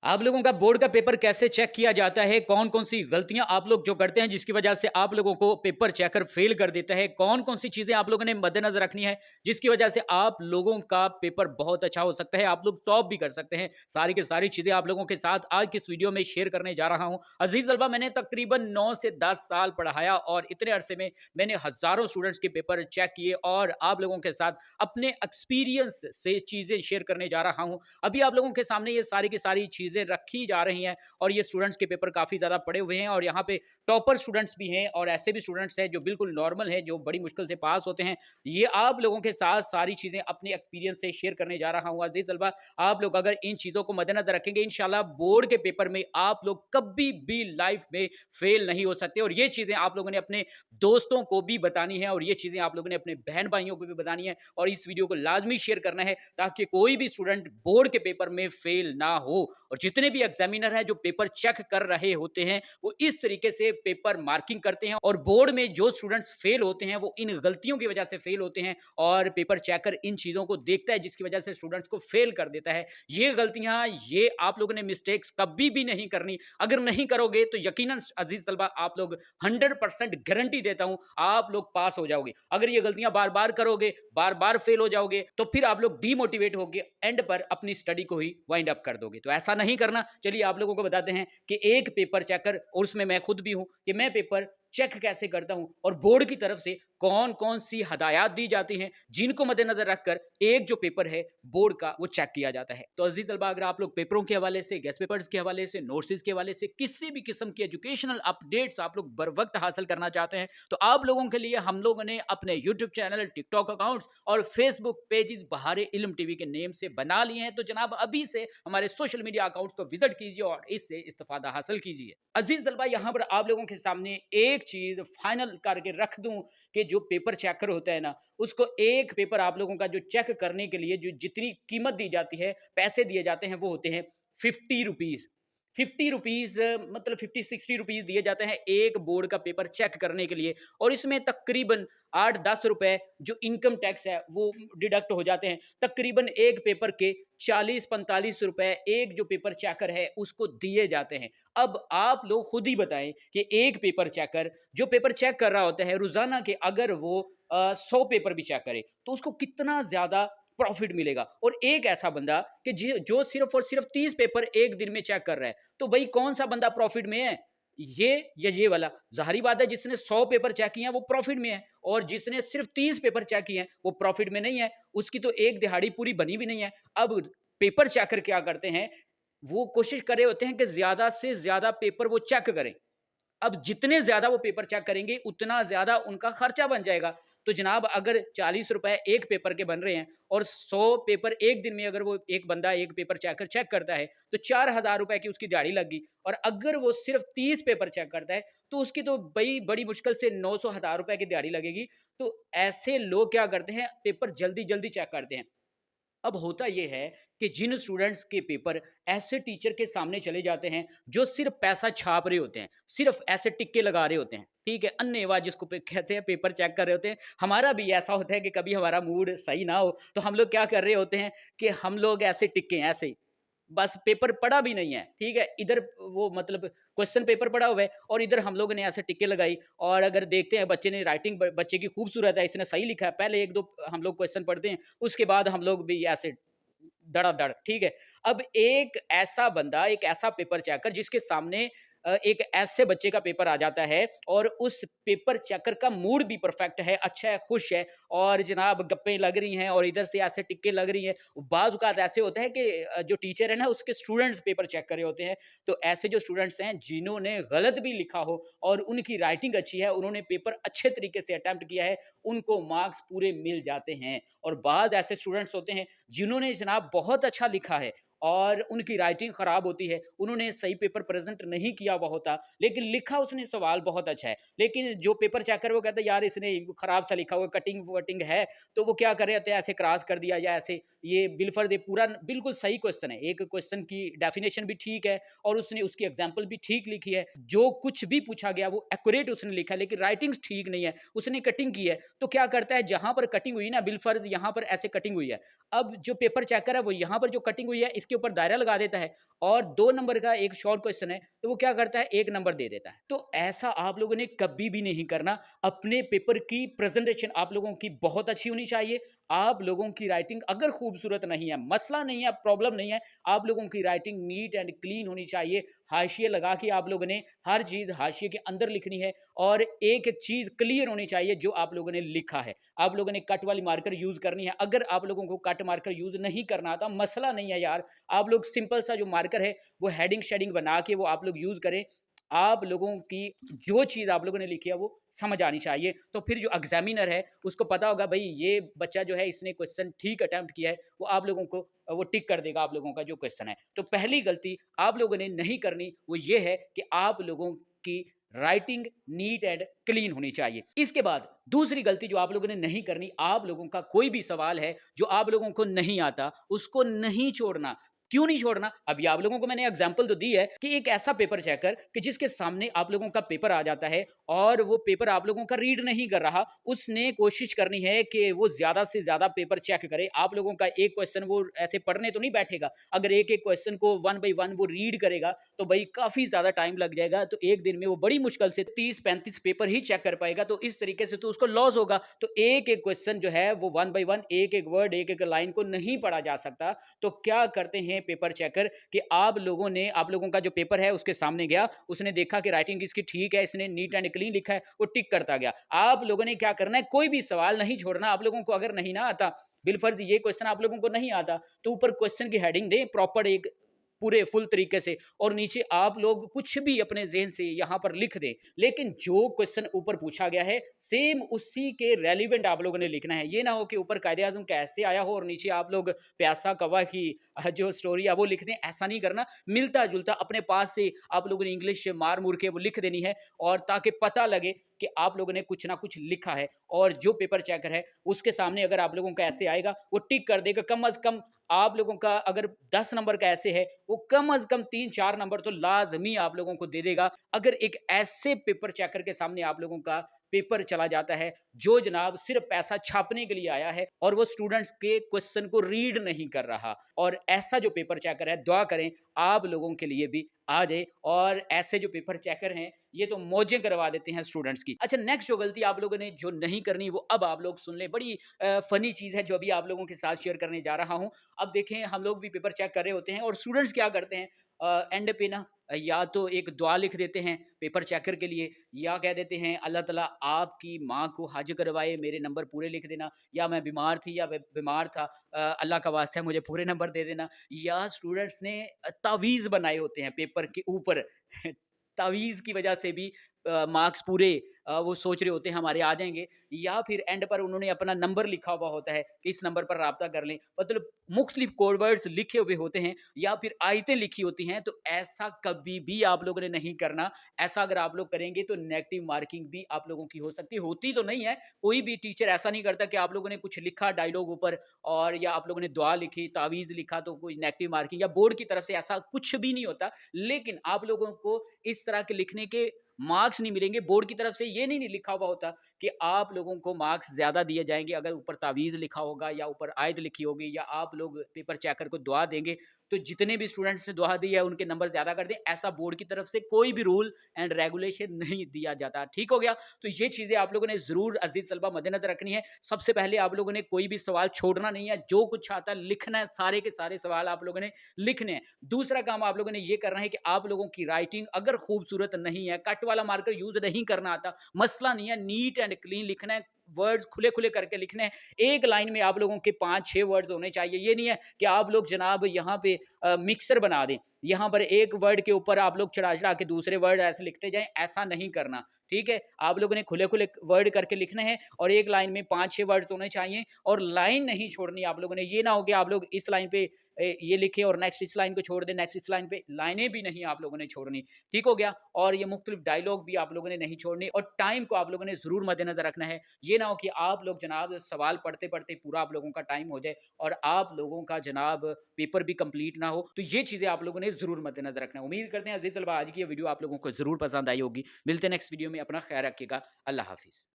आप लोगों का बोर्ड का पेपर कैसे चेक किया जाता है? कौन-कौन सी गलतियाँ आप लोग जो करते हैं जिसकी वजह से आप लोगों को पेपर चेकर फेल कर देता है? कौन-कौन सी चीज़ें आप लोगों ने मद्देनज़र रखनी है जिसकी वजह से आप लोगों का पेपर बहुत अच्छा हो सकता है, आप लोग टॉप भी कर सकते हैं? सारी की सारी चीज़ें आप लोगों के साथ आज की इस वीडियो में शेयर करने जा रहा हूँ। अज़ीज़ तलबा, मैंने तकरीबन 9 से 10 साल पढ़ाया और इतने अरसे में मैंने हज़ारों स्टूडेंट्स के पेपर चेक किए और आप लोगों के साथ अपने एक्सपीरियंस से चीज़ें शेयर करने जा रहा हूँ। अभी आप लोगों के सामने ये सारी की सारी चीज़ें रखी जा रही हैं और ये स्टूडेंट्स के पेपर काफ़ी ज़्यादा पड़े हुए हैं और यहाँ पे टॉपर स्टूडेंट्स भी हैं और ऐसे भी स्टूडेंट्स हैं जो बिल्कुल नॉर्मल हैं, जो बड़ी मुश्किल से पास होते हैं। ये आप लोगों के साथ सारी चीज़ें अपने एक्सपीरियंस से शेयर करने जा रहा हूँ। अज़ीज़ तलबा, आप लोग अगर इन चीज़ों को मद्देनज़र रखेंगे, इंशाल्लाह बोर्ड के पेपर में आप लोग कभी भी लाइफ में फेल नहीं हो सकते और ये चीज़ें आप लोगों ने अपने दोस्तों को भी बतानी है और ये चीज़ें आप लोगों ने अपने बहन भाइयों को भी बतानी है और इस वीडियो को लाजमी शेयर करना है ताकि कोई भी स्टूडेंट बोर्ड के पेपर में फेल ना हो। और जितने भी एग्जामिनर हैं जो पेपर चेक कर रहे होते हैं वो इस तरीके से पेपर मार्किंग करते हैं और बोर्ड में जो स्टूडेंट्स फेल होते हैं वो इन गलतियों की वजह से फेल होते हैं और पेपर चेकर इन चीज़ों को देखता है जिसकी वजह से स्टूडेंट्स को फेल कर देता है। ये गलतियां, ये आप लोगों ने मिस्टेक्स कभी भी नहीं करनी। अगर नहीं करोगे तो यकीनन अजीज तलबा आप लोग 100% गारंटी देता हूं आप लोग पास हो जाओगे। अगर ये गलतियां बार बार करोगे, बार बार फेल हो जाओगे तो फिर आप लोग डीमोटिवेट होकर एंड पर अपनी स्टडी को ही वाइंड अप कर दोगे। तो ऐसा नहीं करना। चलिए आप लोगों को बताते हैं कि एक पेपर चेकर, और उसमें मैं खुद भी हूं कि मैं पेपर चेक कैसे करता हूं और बोर्ड की तरफ से कौन कौन सी हदायत दी जाती हैं जिनको मद्देनजर रखकर एक जो पेपर है बोर्ड का वो चेक किया जाता है। तो अजीज तलबा, अगर आप लोग पेपरों के हवाले से, गेस्ट पेपर्स के हवाले से, नोट्स के हवाले से किसी भी किस्म की एजुकेशनल अपडेट्स आप लोग बर वक्त हासिल करना चाहते हैं तो आप लोगों के लिए हम लोगों ने अपने यूट्यूब चैनल, टिकटॉक अकाउंट्स और फेसबुक पेजेस बहारे इल्म टीवी के नेम से बना लिए हैं। तो जनाब अभी से हमारे सोशल मीडिया अकाउंट्स को विजिट कीजिए और इससे इस्तेफादा हासिल कीजिए। अजीज तलबा, यहाँ पर आप लोगों के सामने एक चीज फाइनल करके रख दूं कि जो पेपर चेकर होता है ना, उसको एक पेपर आप लोगों का जो चेक करने के लिए जो जितनी कीमत दी जाती है, पैसे दिए जाते हैं वो होते हैं 50 रुपीज। 50 रुपीज मतलब 50-60 रुपीज दिए जाते हैं एक बोर्ड का पेपर चेक करने के लिए और इसमें तकरीबन 8-10 रुपए जो इनकम टैक्स है वो डिडक्ट हो जाते हैं। तकरीबन एक पेपर के 40-45 रुपए एक जो पेपर चेकर है उसको दिए जाते हैं। अब आप लोग खुद ही बताएं कि एक पेपर चेकर जो पेपर चेक कर रहा होता है रोजाना के, अगर वो 100 पेपर भी चेक करे तो उसको कितना ज्यादा प्रॉफिट मिलेगा। और एक ऐसा बंदा कि जो सिर्फ और सिर्फ 30 पेपर एक दिन में चेक कर रहा है, तो भाई कौन सा बंदा प्रॉफिट में है, ये या ये वाला? जाहिर बात है जिसने 100 पेपर चेक किए हैं वो प्रॉफिट में है और जिसने सिर्फ 30 पेपर चेक किए हैं वो प्रॉफिट में नहीं है। उसकी तो एक दिहाड़ी पूरी बनी भी नहीं है। अब पेपर चेकर क्या करते हैं, वो कोशिश कर रहे होते हैं कि ज्यादा से ज्यादा पेपर वो चेक करें। अब जितने ज्यादा वो पेपर चेक करेंगे उतना ज्यादा उनका खर्चा बन जाएगा। तो जनाब अगर 40 रुपए एक पेपर के बन रहे हैं और 100 पेपर एक दिन में अगर वो एक बंदा एक पेपर चेक करता है तो 4,000 रुपए की उसकी दिहाड़ी लगी। और अगर वो सिर्फ 30 पेपर चेक करता है तो उसकी तो बड़ी बड़ी मुश्किल से 900 हजार रुपए की दिहाड़ी लगेगी। तो ऐसे लोग क्या करते हैं, पेपर जल्दी जल्दी चेक करते हैं। अब होता यह है कि जिन स्टूडेंट्स के पेपर ऐसे टीचर के सामने चले जाते हैं जो सिर्फ पैसा छाप रहे होते हैं, सिर्फ ऐसे टिक्के लगा रहे होते हैं, ठीक है, अन्नेवा जिसको कहते हैं, पेपर चेक कर रहे होते हैं। हमारा भी ऐसा होता है कि कभी हमारा मूड सही ना हो तो हम लोग क्या कर रहे होते हैं कि हम लोग ऐसे टिक्के ऐसे ही, बस पेपर पढ़ा भी नहीं है, ठीक है, इधर वो मतलब क्वेश्चन पेपर पड़ा हुआ है और इधर हम लोगों ने ऐसे टिक्के लगाई। और अगर देखते हैं बच्चे ने राइटिंग, बच्चे की खूबसूरत है, इसने सही लिखा है, पहले एक दो हम लोग क्वेश्चन पढ़ते हैं उसके बाद हम लोग भी ऐसे धड़ाधड़, ठीक है। अब एक ऐसा बंदा, एक ऐसा पेपर चेकर जिसके सामने एक ऐसे बच्चे का पेपर आ जाता है और उस पेपर चेकर का मूड भी परफेक्ट है, अच्छा है, खुश है और जनाब गप्पें लग रही हैं और इधर से ऐसे टिक्के लग रही हैं। बाज़ औक़ात ऐसे होता है कि जो टीचर है ना उसके स्टूडेंट्स पेपर चेक कर रहे होते हैं। तो ऐसे जो स्टूडेंट्स हैं जिन्होंने गलत भी लिखा हो और उनकी राइटिंग अच्छी है, उन्होंने पेपर अच्छे तरीके से अटेम्प्ट किया है, उनको मार्क्स पूरे मिल जाते हैं। और बाज़ ऐसे स्टूडेंट्स होते हैं जिन्होंने जनाब बहुत अच्छा लिखा है और उनकी राइटिंग ख़राब होती है, उन्होंने सही पेपर प्रेज़ेंट नहीं किया हुआ होता, लेकिन लिखा उसने सवाल बहुत अच्छा है। लेकिन जो पेपर चेकर वो कहता है यार इसने ख़राब सा लिखा हुआ, कटिंग-वटिंग है, तो वो क्या कर रहे होते हैं, ऐसे क्रॉस कर दिया या ऐसे, ये बिलफ़र्ज़ ये पूरा बिल्कुल सही क्वेश्चन है, एक क्वेश्चन की डेफ़िनेशन भी ठीक है और उसने उसकी एग्ज़ाम्पल भी ठीक लिखी है, जो कुछ भी पूछा गया वो एक्यूरेट उसने लिखा है, लेकिन राइटिंग्स ठीक नहीं है, उसने कटिंग की है। तो क्या करता है, जहाँ पर कटिंग हुई ना, बिलफ़र्ज़ यहाँ पर ऐसे कटिंग हुई है, अब जो पेपर चेकर है वो यहाँ पर जो कटिंग हुई है इसके उसके ऊपर दायरा लगा देता है और 2 नंबर का एक शॉर्ट क्वेश्चन है, तो वो क्या करता है 1 नंबर दे देता है। तो ऐसा आप लोगों ने कभी भी नहीं करना। अपने पेपर की प्रेज़ेंटेशन आप लोगों की बहुत अच्छी होनी चाहिए। आप लोगों की राइटिंग अगर खूबसूरत नहीं है, मसला नहीं है, प्रॉब्लम नहीं है, आप लोगों की राइटिंग नीट एंड क्लीन होनी चाहिए। हाशिए लगा के आप लोगों ने हर चीज़ हाशिए के अंदर लिखनी है और एक-एक चीज़ क्लियर होनी चाहिए जो आप लोगों ने लिखा है। आप लोगों ने कट वाली मार्कर यूज़ करनी है। अगर आप लोगों को कट मार्कर यूज़ नहीं करना आता, मसला नहीं है यार। आप लोग सिंपल सा जो मार्कर है, वो हेडिंग-शेडिंग बना के वो आप लोग यूज़ करें। आप लोगों की जो चीज़ आप लोगों ने लिखी है, वो समझ आनी चाहिए। तो फिर जो एग्ज़ामिनर है, उसको पता होगा भई ये बच्चा जो है इसने क्वेश्चन ठीक अटेम्प्ट किया है, वो आप लोगों को वो टिक कर देगा आप लोगों का जो क्वेश्चन है। तो पहली गलती आप लोगों ने नहीं करनी, वो ये है कि आप लोगों की राइटिंग नीट एंड क्लीन होनी चाहिए। इसके बाद दूसरी गलती जो आप लोगों ने नहीं करनी, आप लोगों का कोई भी सवाल है जो आप लोगों को नहीं आता, उसको नहीं छोड़ना। क्यों नहीं छोड़ना? अभी आप लोगों को मैंने एग्ज़ाम्पल तो दी है कि एक ऐसा पेपर चेकर कि जिसके सामने आप लोगों का पेपर आ जाता है और वो पेपर आप लोगों का रीड नहीं कर रहा, उसने कोशिश करनी है कि वो ज़्यादा से ज़्यादा पेपर चेक करे। आप लोगों का एक क्वेश्चन वो ऐसे पढ़ने तो नहीं बैठेगा। अगर एक-एक क्वेश्चन को वन बाय वन वो रीड करेगा, तो भई काफ़ी ज़्यादा टाइम लग जाएगा। तो एक दिन में वो बड़ी मुश्किल से 30-35 पेपर ही चेक कर पाएगा, तो इस तरीके से तो उसको लॉस होगा। तो एक-एक क्वेश्चन जो है वो वन बाय वन, एक-एक वर्ड, एक-एक लाइन को नहीं पढ़ा जा सकता। तो क्या करते हैं पेपर चेकर कि आप लोगों ने आप लोगों का जो पेपर है उसके सामने गया, उसने देखा कि राइटिंग इसकी ठीक है, इसने नीट एंड क्लीन लिखा है, वो टिक करता गया। आप लोगों ने क्या करना है, कोई भी सवाल नहीं छोड़ना। आप लोगों को अगर नहीं ना आता, बिलफर्ज़ ये क्वेश्चन आप लोगों को नहीं आता, तो ऊपर क्वेश्चन की हेडिंग दें प्रॉपर एक पूरे फुल तरीके से और नीचे आप लोग कुछ भी अपने ज़हन से यहाँ पर लिख दें। लेकिन जो क्वेश्चन ऊपर पूछा गया है, सेम उसी के रेलेवेंट आप लोगों ने लिखना है। ये ना हो कि ऊपर कायदे-आज़म कैसे आया हो और नीचे आप लोग प्यासा कौवा की जो स्टोरी है वो लिख दें, ऐसा नहीं करना। मिलता-जुलता अपने पास से आप लोगों ने इंग्लिश मार-मुर के वो लिख देनी है और ताकि पता लगे कि आप लोगों ने कुछ ना कुछ लिखा है और जो पेपर चेकर है, उसके सामने अगर आप लोगों का ऐसे आएगा, वो टिक कर देगा। कम अज़ कम आप लोगों का अगर 10 नंबर का ऐसे है, वो कम अज़ कम 3-4 नंबर तो लाज़मी आप लोगों को दे देगा। अगर एक ऐसे पेपर चेकर के सामने आप लोगों का पेपर चला जाता है, जो जनाब सिर्फ़ पैसा छापने के लिए आया है और वो स्टूडेंट्स के क्वेश्चन को रीड नहीं कर रहा और ऐसा जो पेपर चेकर है, दुआ करें आप लोगों के लिए भी आ जाए और ऐसे जो पेपर चेकर हैं, ये तो मौजें करवा देते हैं स्टूडेंट्स की। अच्छा, नेक्स्ट जो गलती आप लोगों ने जो नहीं करनी, वो अब आप लोग सुन लें। बड़ी फ़नी चीज़ है जो अभी आप लोगों के साथ शेयर करने जा रहा हूँ। अब देखें, हम लोग भी पेपर चेक कर रहे होते हैं और स्टूडेंट्स क्या करते हैं, एंड पे ना या तो एक दुआ लिख देते हैं पेपर चेकर के लिए या कह देते हैं अल्लाह ताला आपकी माँ को हज करवाए, मेरे नंबर पूरे लिख देना, या मैं बीमार थी या बीमार था, अल्लाह का वास्ता है मुझे पूरे नंबर दे देना। या स्टूडेंट्स ने तावीज़ बनाए होते हैं पेपर के ऊपर तावीज़ की वजह से भी मार्क्स पूरे वो सोच रहे होते हैं हमारे आ जाएँगे, या फिर एंड पर उन्होंने अपना नंबर लिखा हुआ होता है कि इस नंबर पर राब्ता कर लें। मतलब मुख्तलिफ कोड वर्ड्स लिखे हुए होते हैं या फिर आयतें लिखी होती हैं, तो ऐसा कभी भी आप लोगों ने नहीं करना। ऐसा अगर आप लोग करेंगे तो नेगेटिव मार्किंग भी आप लोगों की हो सकती है, होती तो नहीं है। कोई भी टीचर ऐसा नहीं करता कि आप लोगों ने कुछ लिखा डायलॉग ऊपर और या आप लोगों ने दुआ लिखी, तावीज़ लिखा तो कोई नेगेटिव मार्किंग, या बोर्ड की तरफ से ऐसा कुछ भी नहीं होता। लेकिन आप लोगों को इस तरह के लिखने के मार्क्स नहीं मिलेंगे। बोर्ड की तरफ से ये नहीं लिखा हुआ होता कि आप लोगों को मार्क्स ज़्यादा दिए जाएँगे अगर ऊपर तावीज़ लिखा होगा या ऊपर आयत लिखी होगी या आप लोग पेपर चेकर को दुआ देंगे, तो जितने भी स्टूडेंट्स ने दुआ दी है उनके नंबर ज़्यादा कर दें। ऐसा बोर्ड की तरफ से कोई भी रूल एंड रेगुलेशन नहीं दिया जाता। ठीक हो गया? तो ये चीज़ें आप लोगों ने ज़रूर अज़ीज़ तलबा मद्देनज़र रखनी है। सबसे पहले आप लोगों ने कोई भी सवाल छोड़ना नहीं है। जो कुछ आता है लिखना है, सारे के सारे सवाल आप लोगों ने लिखने हैं। दूसरा काम आप लोगों ने ये करना है कि आप लोगों की राइटिंग अगर खूबसूरत नहीं है, कट वाला मार्कर यूज़ नहीं करना आता, मसला नहीं है, नीट एंड क्लीन लिखना है, वर्ड्स खुले-खुले करके लिखने हैं। एक लाइन में आप लोगों के 5-6 वर्ड्स होने चाहिए। ये नहीं है कि आप लोग जनाब यहाँ पे मिक्सर बना दें। यहाँ पर एक वर्ड के ऊपर आप लोग चढ़ा-चढ़ा के दूसरे वर्ड ऐसे लिखते जाएँ, ऐसा नहीं करना। ठीक है? आप लोगों ने खुले-खुले वर्ड करके लिखने हैं और एक लाइन में 5-6 वर्ड्स होने चाहिए और लाइन नहीं छोड़नी आप लोगों ने। ये ना हो कि आप लोग इस लाइन पे ये लिखें और नेक्स्ट इस लाइन को छोड़ दें, नेक्स्ट इस लाइन पे, लाइनें भी नहीं आप लोगों ने छोड़नी। ठीक हो गया? और ये मुख्तलिफ डायलॉग भी आप लोगों ने नहीं छोड़ने और टाइम को आप लोगों ने ज़रूर मद्देनज़र रखना है। ये ना हो कि आप लोग जनाब सवाल पढ़ते-पढ़ते पूरा आप लोगों का टाइम हो जाए और आप लोगों का जनाब पेपर भी कंप्लीट ना हो। तो ये चीज़ें आप लोगों ने ज़रूर मद्देनज़र रखना है। उम्मीद करते हैं अज़ीज़ तलबा आज की ये वीडियो आप लोगों को ज़रूर पसंद आई होगी। मिलते हैं नेक्स्ट वीडियो में, अपना ख़्याल रखिएगा। अल्लाह हाफ़िज़।